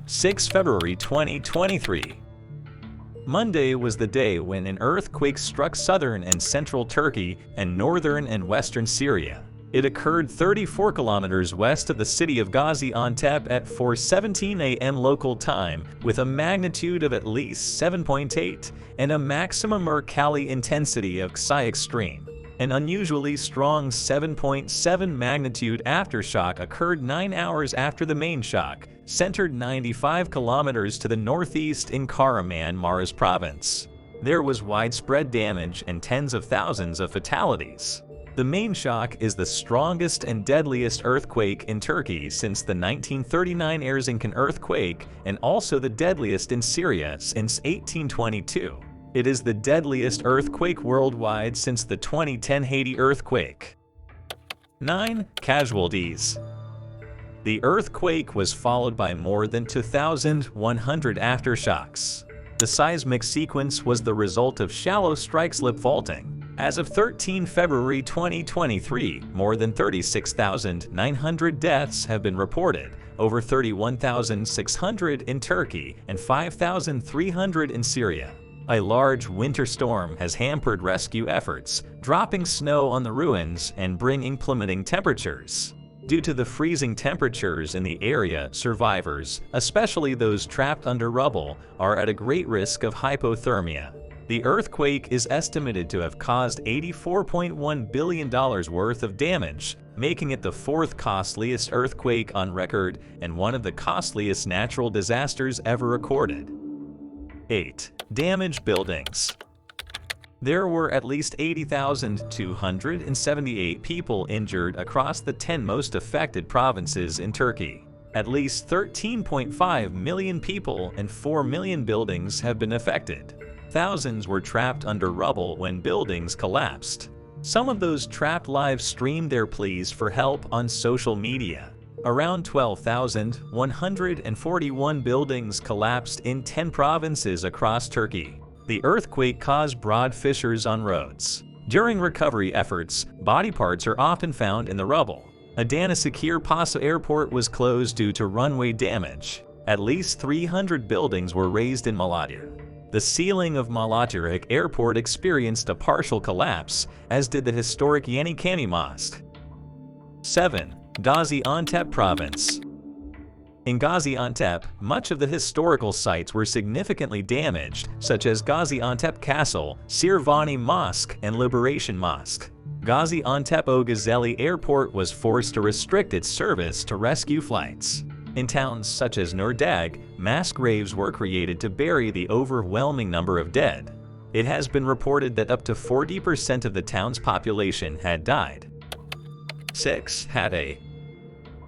6 February 2023. Monday was the day when an earthquake struck southern and central Turkey and northern and western Syria. It occurred 34 kilometers west of the city of Gaziantep at 4:17 a.m. local time, with a magnitude of at least 7.8 and a maximum Mercalli intensity of Xi extreme. An unusually strong 7.7 magnitude aftershock occurred 9 hours after the main shock, centered 95 kilometers to the northeast in Kahramanmaraş province. There was widespread damage and tens of thousands of fatalities. The main shock is the strongest and deadliest earthquake in Turkey since the 1939 Erzincan earthquake and also the deadliest in Syria since 1822. It is the deadliest earthquake worldwide since the 2010 Haiti earthquake. 9 casualties. The earthquake was followed by more than 2,100 aftershocks. The seismic sequence was the result of shallow strike-slip faulting. As of 13 February 2023, more than 36,900 deaths have been reported, over 31,600 in Turkey and 5,300 in Syria. A large winter storm has hampered rescue efforts, dropping snow on the ruins and bringing plummeting temperatures. Due to the freezing temperatures in the area, survivors, especially those trapped under rubble, are at a great risk of hypothermia. The earthquake is estimated to have caused $84.1 billion worth of damage, making it the fourth costliest earthquake on record and one of the costliest natural disasters ever recorded. 8. Damaged buildings. There were at least 80,278 people injured across the 10 most affected provinces in Turkey. At least 13.5 million people and 4 million buildings have been affected. Thousands were trapped under rubble when buildings collapsed. Some of those trapped live streamed their pleas for help on social media. Around 12,141 buildings collapsed in 10 provinces across Turkey. The earthquake caused broad fissures on roads. During recovery efforts, body parts are often found in the rubble. Adana Secure Paso Airport was closed due to runway damage. At least 300 buildings were razed in Malatya. The ceiling of Malatya Airport experienced a partial collapse, as did the historic Yanikami Mosque. 7. Gaziantep Province. In Gaziantep, much of the historical sites were significantly damaged, such as Gaziantep Castle, Sirvani Mosque, and Liberation Mosque. Gaziantep Ogazeli Airport was forced to restrict its service to rescue flights. In towns such as Nurdag, mass graves were created to bury the overwhelming number of dead. It has been reported that up to 40% of the town's population had died. 6. Hatay.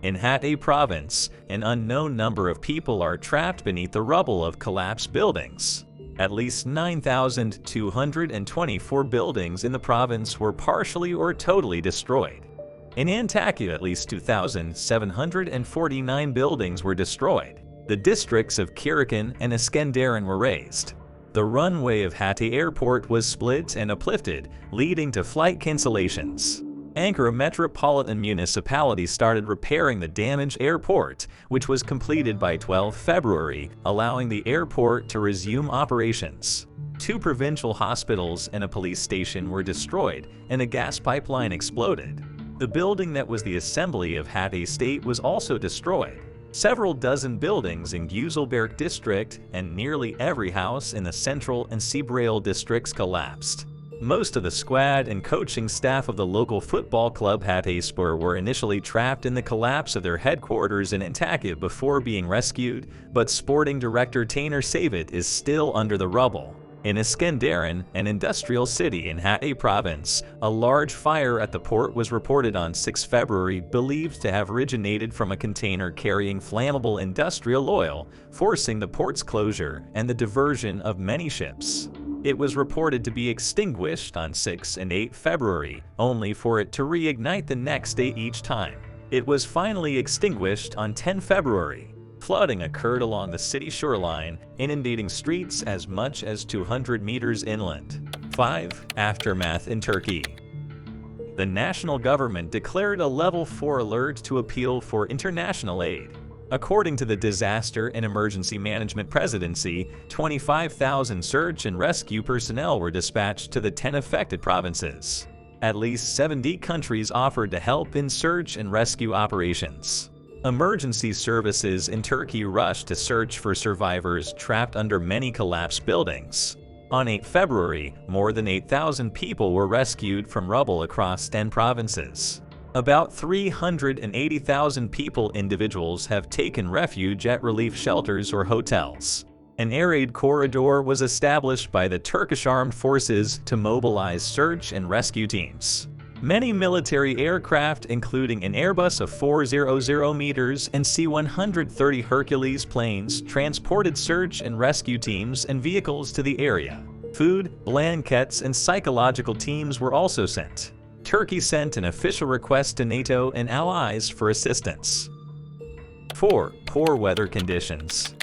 In Hatay province, an unknown number of people are trapped beneath the rubble of collapsed buildings. At least 9,224 buildings in the province were partially or totally destroyed. In Antakya, at least 2,749 buildings were destroyed. The districts of Kirakan and Iskenderun were razed. The runway of Hatay Airport was split and uplifted, leading to flight cancellations. Ankara Metropolitan Municipality started repairing the damaged airport, which was completed by 12 February, allowing the airport to resume operations. 2 provincial hospitals and a police station were destroyed, and a gas pipeline exploded. The building that was the assembly of Hatay State was also destroyed. Several dozen buildings in Güzelberk district and nearly every house in the central and Sibrail districts collapsed. Most of the squad and coaching staff of the local football club Hatayspor were initially trapped in the collapse of their headquarters in Antakya before being rescued, but sporting director Taner Savit is still under the rubble. In Iskenderun, an industrial city in Hatay province, a large fire at the port was reported on 6 February, believed to have originated from a container carrying flammable industrial oil, forcing the port's closure and the diversion of many ships. It was reported to be extinguished on 6 and 8 February, only for it to reignite the next day each time. It was finally extinguished on 10 February. Flooding occurred along the city shoreline, inundating streets as much as 200 meters inland. 5. Aftermath in Turkey. The national government declared a level 4 alert to appeal for international aid. According to the Disaster and Emergency Management Presidency, 25,000 search and rescue personnel were dispatched to the 10 affected provinces. At least 70 countries offered to help in search and rescue operations. Emergency services in Turkey rushed to search for survivors trapped under many collapsed buildings. On 8 February, more than 8,000 people were rescued from rubble across 10 provinces. About 380,000 individuals have taken refuge at relief shelters or hotels. An air aid corridor was established by the Turkish Armed Forces to mobilize search and rescue teams. Many military aircraft, including an Airbus of 400 meters and C-130 Hercules planes, transported search and rescue teams and vehicles to the area. Food, blankets, and psychological teams were also sent. Turkey sent an official request to NATO and allies for assistance. 4. Poor weather conditions.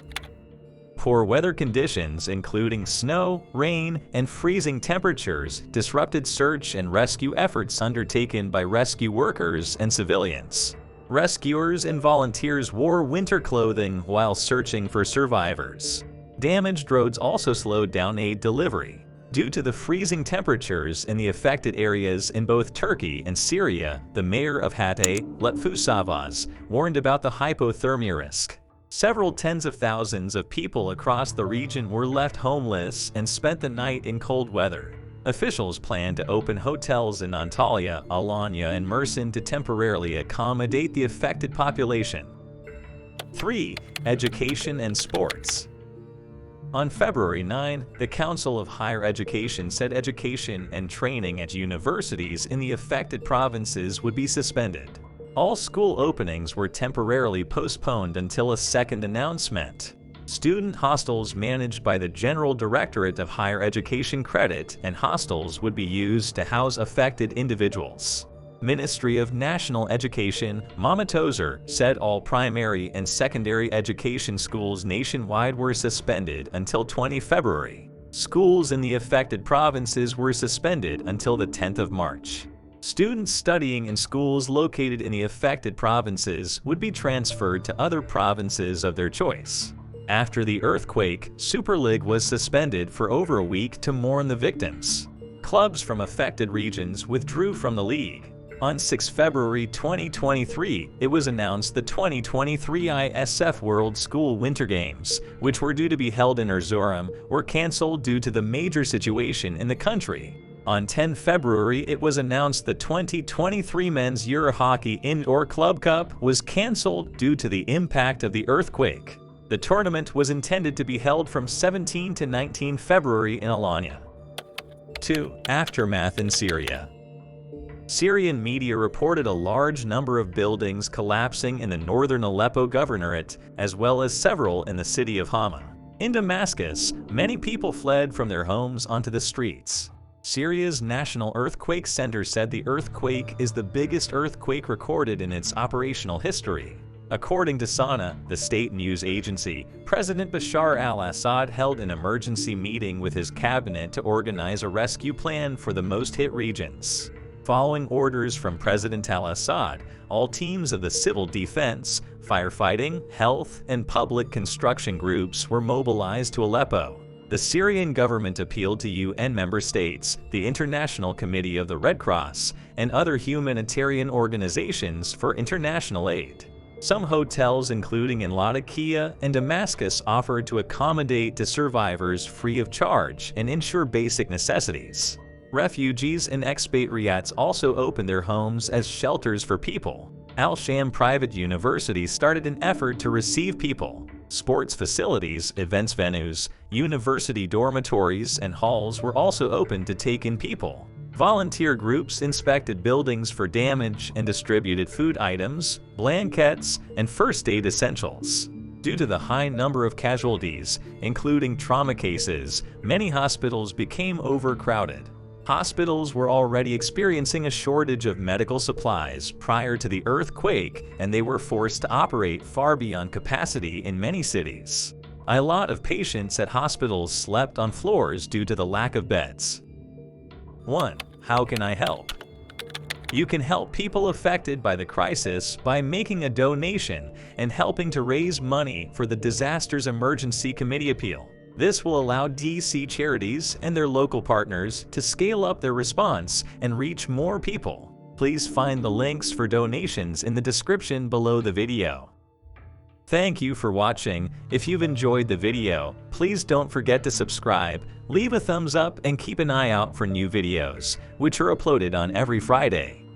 Poor weather conditions, including snow, rain, and freezing temperatures, disrupted search and rescue efforts undertaken by rescue workers and civilians. Rescuers and volunteers wore winter clothing while searching for survivors. Damaged roads also slowed down aid delivery. Due to the freezing temperatures in the affected areas in both Turkey and Syria, the mayor of Hatay, Lütfü warned about the hypothermia risk. Several tens of thousands of people across the region were left homeless and spent the night in cold weather. Officials plan to open hotels in Antalya, Alanya, and Mersin to temporarily accommodate the affected population. 3. Education and sports. On February 9, the Council of Higher Education said education and training at universities in the affected provinces would be suspended. All school openings were temporarily postponed until a second announcement. Student hostels managed by the General Directorate of Higher Education Credit and hostels would be used to house affected individuals. Ministry of National Education, Mahmut Özer, said all primary and secondary education schools nationwide were suspended until 20 February. Schools in the affected provinces were suspended until the 10th of March. Students studying in schools located in the affected provinces would be transferred to other provinces of their choice. After the earthquake, Super League was suspended for over a week to mourn the victims. Clubs from affected regions withdrew from the league. On 6 February 2023, it was announced the 2023 ISF World School Winter Games, which were due to be held in Erzurum, were cancelled due to the major situation in the country. On 10 February, it was announced the 2023 Men's Euro Hockey Indoor Club Cup was cancelled due to the impact of the earthquake. The tournament was intended to be held from 17 to 19 February in Alanya. 2. Aftermath in Syria. Syrian media reported a large number of buildings collapsing in the northern Aleppo governorate, as well as several in the city of Hama. In Damascus, many people fled from their homes onto the streets. Syria's National Earthquake Center said the earthquake is the biggest earthquake recorded in its operational history. According to SANA, the state news agency, President Bashar al-Assad held an emergency meeting with his cabinet to organize a rescue plan for the most hit regions. Following orders from President al-Assad, all teams of the civil defense, firefighting, health, and public construction groups were mobilized to Aleppo. The Syrian government appealed to UN member states, the International Committee of the Red Cross, and other humanitarian organizations for international aid. Some hotels, including in Latakia and Damascus, offered to accommodate to survivors free of charge and ensure basic necessities. Refugees and expatriates also opened their homes as shelters for people. Al-Sham Private University started an effort to receive people. Sports facilities, events venues, university dormitories, and halls were also open to take in people. Volunteer groups inspected buildings for damage and distributed food items, blankets, and first aid essentials. Due to the high number of casualties, including trauma cases, many hospitals became overcrowded. Hospitals were already experiencing a shortage of medical supplies prior to the earthquake, and they were forced to operate far beyond capacity in many cities. A lot of patients at hospitals slept on floors due to the lack of beds. 1. How can I help? You can help people affected by the crisis by making a donation and helping to raise money for the Disasters Emergency Committee appeal. This will allow DC charities and their local partners to scale up their response and reach more people. Please find the links for donations in the description below the video. Thank you for watching. If you've enjoyed the video, please don't forget to subscribe, leave a thumbs up, and keep an eye out for new videos, which are uploaded on every Friday.